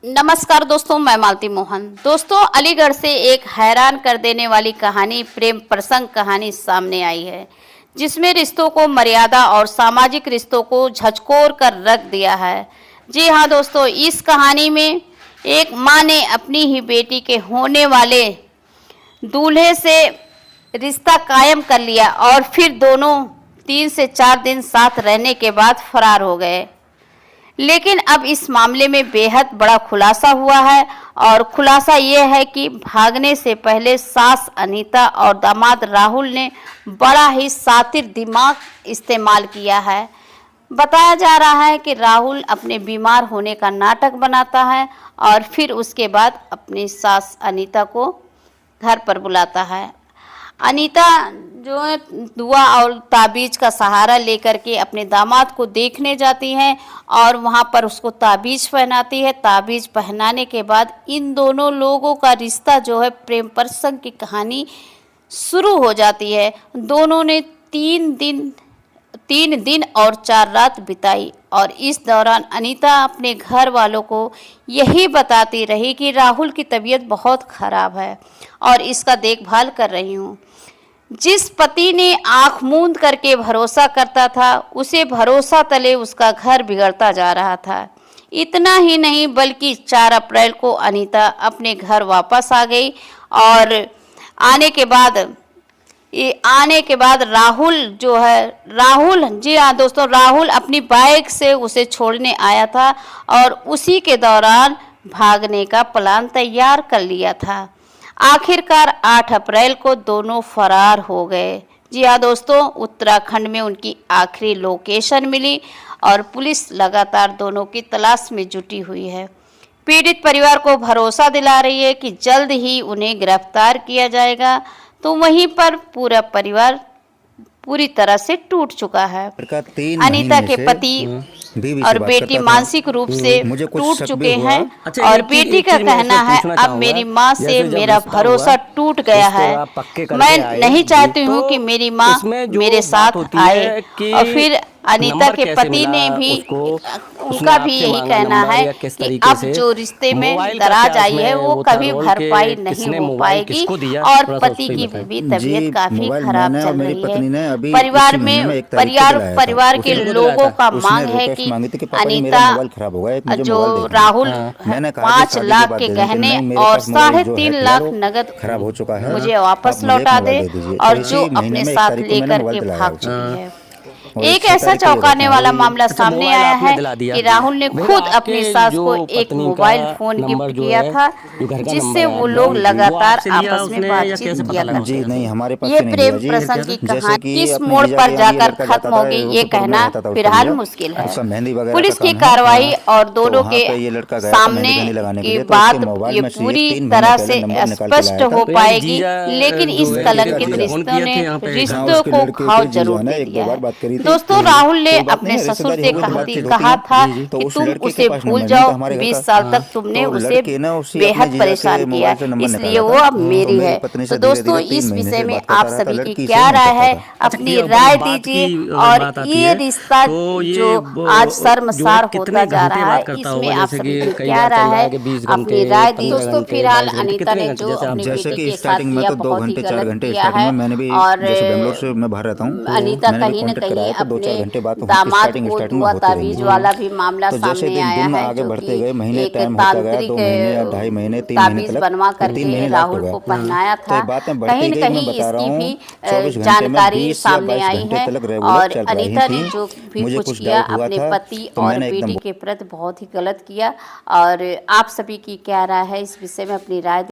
नमस्कार दोस्तों, मैं मालती मोहन। दोस्तों, अलीगढ़ से एक हैरान कर देने वाली कहानी, प्रेम प्रसंग कहानी सामने आई है, जिसमें रिश्तों को, मर्यादा और सामाजिक रिश्तों को झकझोर कर रख दिया है। जी हाँ दोस्तों, इस कहानी में एक माँ ने अपनी ही बेटी के होने वाले दूल्हे से रिश्ता कायम कर लिया और फिर दोनों 3 से 4 दिन साथ रहने के बाद फरार हो गए। लेकिन अब इस मामले में बेहद बड़ा खुलासा हुआ है और खुलासा ये है कि भागने से पहले सास अनीता और दामाद राहुल ने बड़ा ही शातिर दिमाग इस्तेमाल किया है। बताया जा रहा है कि राहुल अपने बीमार होने का नाटक बनाता है और फिर उसके बाद अपनी सास अनीता को घर पर बुलाता है। अनीता जो है दुआ और ताबीज़ का सहारा लेकर के अपने दामाद को देखने जाती हैं और वहाँ पर उसको ताबीज़ पहनाती है। ताबीज़ पहनाने के बाद इन दोनों लोगों का रिश्ता जो है, प्रेम प्रसंग की कहानी शुरू हो जाती है। दोनों ने 3 दिन और 4 रात बिताई और इस दौरान अनीता अपने घर वालों को यही बताती रही कि राहुल की तबीयत बहुत ख़राब है और इसका देखभाल कर रही हूँ। जिस पति ने आंख मूंद करके भरोसा करता था, उसे भरोसा तले उसका घर बिगड़ता जा रहा था। इतना ही नहीं बल्कि 4 अप्रैल को अनीता अपने घर वापस आ गई और आने के बाद राहुल जी हाँ दोस्तों, राहुल अपनी बाइक से उसे छोड़ने आया था और उसी के दौरान भागने का प्लान तैयार कर लिया था। आखिरकार 8 अप्रैल को दोनों फरार हो गए। जी हाँ दोस्तों, उत्तराखंड में उनकी आखिरी लोकेशन मिली और पुलिस लगातार दोनों की तलाश में जुटी हुई है। पीड़ित परिवार को भरोसा दिला रही है कि जल्द ही उन्हें गिरफ्तार किया जाएगा। तो वहीं पर पूरा परिवार पूरी तरह से टूट चुका है। अनीता के पति और बेटी मानसिक रूप से टूट चुके हैं और बेटी का कहना है, अब मेरी माँ से मेरा भरोसा टूट गया है। मैं नहीं चाहती हूँ कि मेरी माँ मेरे साथ आए। और फिर अनीता के पति ने भी, उनका भी यही कहना है कि अब जो रिश्ते में दराज आई है वो कभी भरपाई नहीं हो पाएगी और पति की भी तबीयत काफी खराब चल रही है। परिवार के लोगों का मांग है कि अनीता जो राहुल 5 लाख के गहने और 3.5 लाख नगद खराब हो चुका है मुझे वापस लौटा दे और जो अपने साथ लेकर के भाग चुकी है। एक ऐसा चौंकाने वाला मामला सामने आया है कि राहुल ने खुद अपनी सास को एक मोबाइल फोन गिफ्ट किया था, जिससे वो लोग लगातार आपस में बातचीत किया करते थे। ये प्रेम प्रसंग की कहानी किस मोड़ पर जाकर खत्म होगी, ये कहना फिलहाल मुश्किल है। पुलिस की कार्रवाई और दोनों के सामने की बात ये पूरी तरह से स्पष्ट हो पाएगी, लेकिन इस कलंकित रिश्तों को घाव जरूर दे दिया है। दोस्तों, राहुल ने अपने ससुर से कहा था कि तुम उसे भूल जाओ, 20 साल तक तुमने उसे बेहद परेशान किया, इसलिए वो अब मेरी है। तो दोस्तों, इस विषय में आप सभी की क्या राय है, अपनी राय दीजिए। और ये रिश्ता जो आज शर्मसार होता जा रहा है, इसमें आप सभी की क्या राय है, अपनी राय दी। दोस्तों, फिलहाल अनीता ने जो अपनी बेटी के साथ किया बहुत ही गलत किया है और अनीता कहीं न कहीं अपने दामाद को दुआ ताबीज वाला भी मामला सामने आया है, जो कि एक तांत्रिक ताबीज बनवा करके राहुल को पहनाया था। कहीं न कहीं इसकी भी जानकारी सामने आई है और अनीता ने जो भी कुछ किया अपने पति और बेटी के प्रति बहुत ही गलत किया। और आप सभी की क्या राय है इस विषय में, अपनी राय